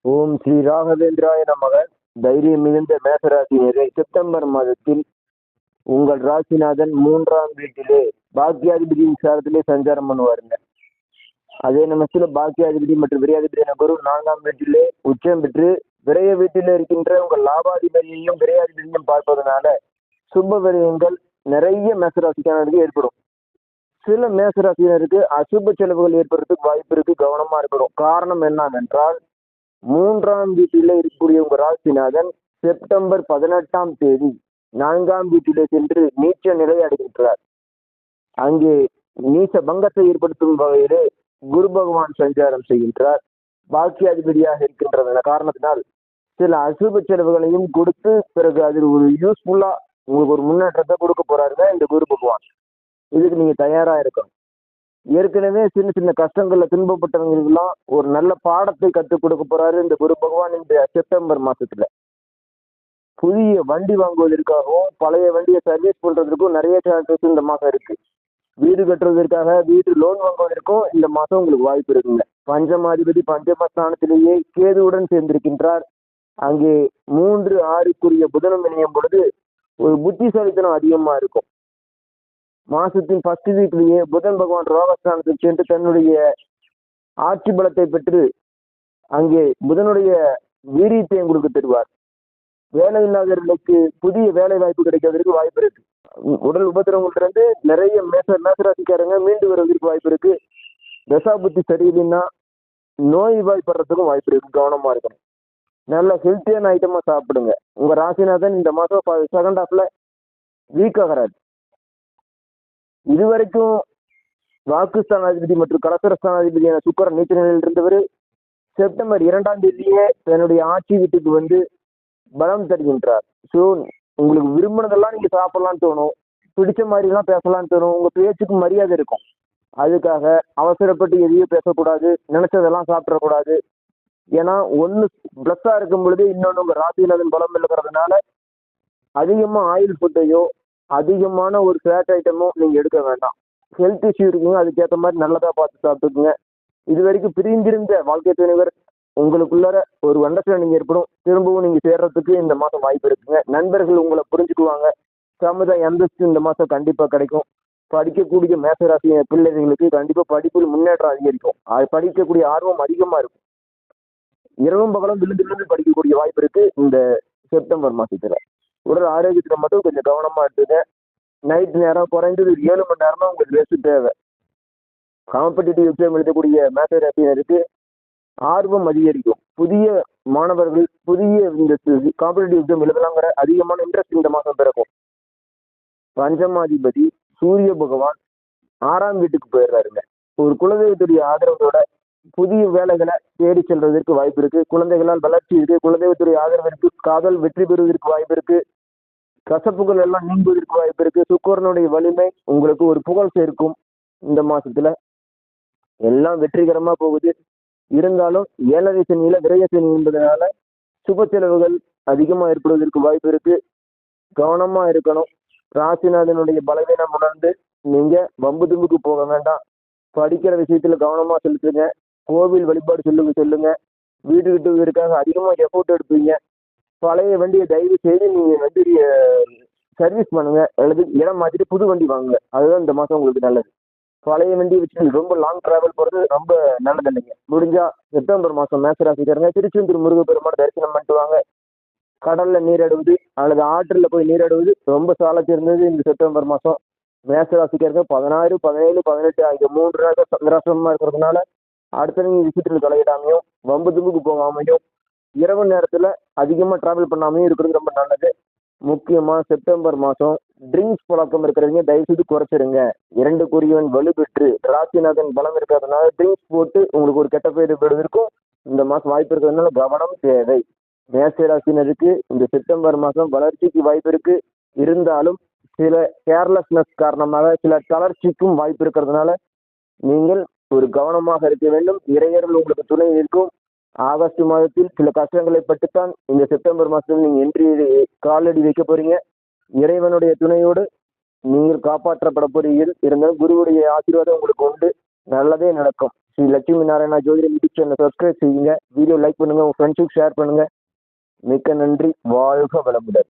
ஓம் ஸ்ரீ ராகவேந்திராய நமக. தைரியம் மிகுந்த மேசராசினியரே, செப்டம்பர் மாதத்தில் உங்கள் ராசிநாதன் 3ஆம் வீட்டிலே பாக்கியாதிபதி விசாரத்திலே சஞ்சாரம் பண்ணுவாருங்க. அதே நிமிஷத்துல பாக்கியாதிபதி மற்றும் விரையாதிபதி என குரு 4ஆம் வீட்டிலே உச்சம் பெற்று விரைய வீட்டில் இருக்கின்ற உங்கள் லாபாதிபதியையும் விரையாதிபதியையும் பார்ப்பதனால சுப விரயங்கள் நிறைய மேசராசிக்கானருக்கு ஏற்படும். சில மேசராசினருக்கு அசுப செலவுகள் ஏற்படுறதுக்கு வாய்ப்பு இருக்கு. கவனமா இருக்கணும். காரணம் என்னவென்றால் 3ஆம் வீட்டிலே இருக்கக்கூடிய உங்க ராசிநாதன் செப்டம்பர் 18ஆம் தேதி 4ஆம் வீட்டிலே சென்று நீச்ச நிலை அடைகின்றார். அங்கே நீச்ச பங்கத்தை ஏற்படுத்தும் வகையிலே குரு பகவான் சஞ்சாரம் செய்கின்றார். பாக்கியாதிபதியாக இருக்கின்ற காரணத்தினால் சில அசுப செலவுகளையும் கொடுத்து பிறகு அதில் ஒரு யூஸ்ஃபுல்லா உங்களுக்கு ஒரு முன்னேற்றத்தை கொடுக்க போறாருங்க இந்த குரு பகவான். இதுக்கு நீங்க தயாரா இருக்கணும். ஏற்கனவே சின்ன சின்ன கஷ்டங்கள்ல துன்பப்பட்டவங்களுக்கெல்லாம் ஒரு நல்ல பாடத்தை கற்றுக் கொடுக்க போறாரு இந்த குரு பகவான் இந்த செப்டம்பர் மாசத்துல. புதிய வண்டி வாங்குவதற்காகவும் பழைய வண்டியை சர்வீஸ் பண்றதுக்கும் நிறைய சான்சஸ் இந்த மாசம் இருக்கு. வீடு கட்டுவதற்காக வீடு லோன் வாங்குவதற்கும் இந்த மாசம் உங்களுக்கு வாய்ப்பு இருக்குங்க. பஞ்சமாதிபதி பஞ்சமஸ்தானத்திலேயே கேதுவுடன் சேர்ந்திருக்கின்றார். அங்கே 3-6க்குரிய புதனம் இணையும் பொழுது ஒரு புத்திசாலித்தனம் அதிகமா இருக்கும். மாசத்தின் ஃபர்ஸ்ட் வீக்லேயே புதன் பகவான் ரோகஸ்தானத்துக்கு சென்று தன்னுடைய ஆட்சி பலத்தை பெற்று அங்கே புதனுடைய வீரியத்தை உங்களுக்கு தருவார். வேலை இல்லாதவர்களுக்கு புதிய வேலை வாய்ப்பு கிடைக்கிறதுக்கு வாய்ப்பு இருக்கு. உடல் உபத்திரவங்கள்ட்ட நிறைய மேசராசிக்காரங்க மீண்டு வருவதற்கு வாய்ப்பு இருக்கு. தசாபுத்தி சரியில்லைன்னா நோய் வாய்ப்படுறதுக்கும் வாய்ப்பு இருக்கு. கவனமா இருக்கணும். நல்ல ஹெல்த்தியான ஐட்டமா சாப்பிடுங்க. உங்க ராசிநாதன் இந்த மாசம் செகண்ட் ஹாஃப்ல வீக் ஆகிறாரு. இதுவரைக்கும் வாக்குஸ்தானாதிபதி மற்றும் கலசரஸ்தானாதிபதியான சுக்கரன் நீச்ச நிலையில் இருந்தவர் செப்டம்பர் 2ஆம் தேதியே தன்னுடைய ஆட்சி வீட்டுக்கு வந்து பலம் தருகின்றார். ஸோ உங்களுக்கு விரும்பினதெல்லாம் நீங்க சாப்பிடலான்னு தோணும், பிடிச்ச மாதிரிலாம் பேசலான்னு தோணும், உங்க பேச்சுக்கு மரியாதை இருக்கும். அதுக்காக அவசரப்பட்டு எதையும் பேசக்கூடாது, நினைச்சதெல்லாம் சாப்பிடக்கூடாது. ஏன்னா ஒன்று பிளஸ்ஸா இருக்கும் பொழுது இன்னொன்று உங்க ராசிநாதன் பலம் இருக்கிறதுனால அதிகமா ஆயில் ஃபுட்டையோ அதிகமான ஒரு ஃபேட் ஐட்டமோ நீங்க எடுக்க வேண்டாம். ஹெல்த் இஷ்யூ இருக்குங்க, அதுக்கேற்ற மாதிரி நல்லதா பார்த்து சாப்பிட்டுக்குங்க. இது வரைக்கும் பிரிந்திருந்த வாழ்க்கை துணைவர் உங்களுக்குள்ளார ஒரு அண்டர்ஸ்டாண்டிங் ஏற்படும். திரும்பவும் நீங்க சேர்றதுக்கு இந்த மாசம் வாய்ப்பு இருக்குங்க. நண்பர்கள் உங்களை புரிஞ்சுக்குவாங்க. சமுதாய அந்தஸ்து இந்த மாசம் கண்டிப்பா கிடைக்கும். படிக்கக்கூடிய மேசராசி பிள்ளைகளுக்கு கண்டிப்பா படிப்பில் முன்னேற்றம் அதிகரிக்கும். அது படிக்கக்கூடிய ஆர்வம் அதிகமா இருக்கும். இரவும் பகலும் விழுந்து விழுந்து படிக்கக்கூடிய வாய்ப்பு இருக்கு இந்த செப்டம்பர் மாசத்துல. உடல் ஆரோக்கியத்துல மட்டும் கொஞ்சம் கவனமா எடுத்துங்க. நைட் நேரம் குறைந்தது 7 மணி நேரம் தான் உங்களுக்கு ரெஸ்ட் தேவை. காம்படிட்டிவ் எக்ஸாம் எழுதக்கூடிய மேசராசினருக்கு ஆர்வம் அதிகரிக்கும். புதிய மாணவர்கள் புதிய இந்த காம்படிட்டிவ் எக்ஸாம் எழுதலாங்கிற அதிகமான இன்ட்ரெஸ்ட் இந்த மாசம் பிறக்கும். பஞ்சமாதிபதி சூரிய பகவான் 6ஆம் வீட்டுக்கு போயிடுறாருங்க. ஒரு குலதெய்வத்துடைய ஆதரவோட புதிய வேலைகளை தேடி செல்வதற்கு வாய்ப்பு இருக்கு. குழந்தைகளால் வளர்ச்சி இருக்கு. குலதெய்வத்துடைய ஆதரவு இருக்கு. காதல் வெற்றி பெறுவதற்கு வாய்ப்பு இருக்கு. கசப்புகள் எல்லாம் நீங்குவதற்கு வாய்ப்பு இருக்கு. சுக்கரனுடைய வலிமை உங்களுக்கு ஒரு புகழ் சேர்க்கும். இந்த மாசத்துல எல்லாம் வெற்றிகரமா போகுது. இருந்தாலும் 7ரை சனியில விரைய சனி என்பதனால சுப செலவுகள் அதிகமா ஏற்படுவதற்கு வாய்ப்பு இருக்கு. கவனமா இருக்கணும். ராசிநாதனுடைய பலவீனம் உணர்ந்து நீங்க வம்பு தும்புக்கு போக வேண்டாம். படிக்கிற விஷயத்துல கவனமா செலுத்துங்க. கோவில் வழிபாடு செல்லுங்க. வீடு கட்டுவதற்காக அதிகமா எஃபோர்ட் எடுப்பீங்க. பழைய வண்டியை தயவு செய்து நீங்க வண்டியை சர்வீஸ் பண்ணுங்க, அல்லது இடம் மாத்திட்டு புது வண்டி வாங்குங்க. அதுதான் இந்த மாசம் உங்களுக்கு நல்லது. பழைய வண்டியை வச்சு ரொம்ப லாங் டிராவல் போறது ரொம்ப நல்லது இல்லைங்க. முடிஞ்சா செப்டம்பர் மாசம் மேசராசிக்காரங்க திருச்செந்தூர் முருகப்பெருமான் தரிசனம் பண்ணிட்டு வாங்க. கடல்ல நீராடுவது அல்லது ஆற்றுல போய் நீராடுவது ரொம்ப சால சிறந்தது. இந்த செப்டம்பர் மாசம் மேசராசிக்காரங்க 16, 17, 18 ஆகிய 3 நாட்கள் சந்திராசிரமமா இருக்கிறதுனால அடுத்த நீங்க விஷயத்துல தலையிடாமையும் வம்பு தும்புக்கு போகாமையும் இரவு நேரத்துல அதிகமா டிராவல் பண்ணாமையும் இருக்கிறது ரொம்ப நல்லது. முக்கியமா செப்டம்பர் மாசம் ட்ரிங்க்ஸ் பழக்கம் இருக்கிறவங்க தயவு செய்து குறைச்சிருங்க. 2 வலுப்பெற்று ராசிநாதன் பலம் இருக்கிறதுனால ட்ரிங்க்ஸ் போட்டு உங்களுக்கு ஒரு கெட்ட பேர் பெறுவதற்கும் இந்த மாசம் வாய்ப்பு இருக்கிறதுனால கவனம் தேவை. மேசராசினருக்கு இந்த செப்டம்பர் மாசம் வளர்ச்சிக்கு வாய்ப்பு இருக்கு. இருந்தாலும் சில கேர்லெஸ்னஸ் காரணமாக சில தளர்ச்சிக்கும் வாய்ப்பு இருக்கிறதுனால நீங்கள் ஒரு கவனமாக இருக்க வேண்டும். இறையர்கள் உங்களுக்கு துணை இருக்கும். ஆகஸ்ட் மாதத்தில் சில கஷ்டங்களை பட்டுத்தான் இந்த செப்டம்பர் மாதத்தில் நீங்க காலடி வைக்க போறீங்க. இறைவனுடைய துணையோடு நீங்கள் காப்பாற்றப்பட போறீர்கள். இருந்தாலும் குருவுடைய ஆசீர்வாதம் உங்களுக்கு உண்டு. நல்லதே நடக்கும். ஸ்ரீ லட்சுமி நாராயணா ஜோதிடம் யூடியூப் சேனலை சப்ஸ்கிரைப் செய்யுங்க. வீடியோ லைக் பண்ணுங்க, உங்க ஃப்ரெண்ட்ஸுக்கு ஷேர் பண்ணுங்க. மிக்க நன்றி. வாழ்க வளமுடன்.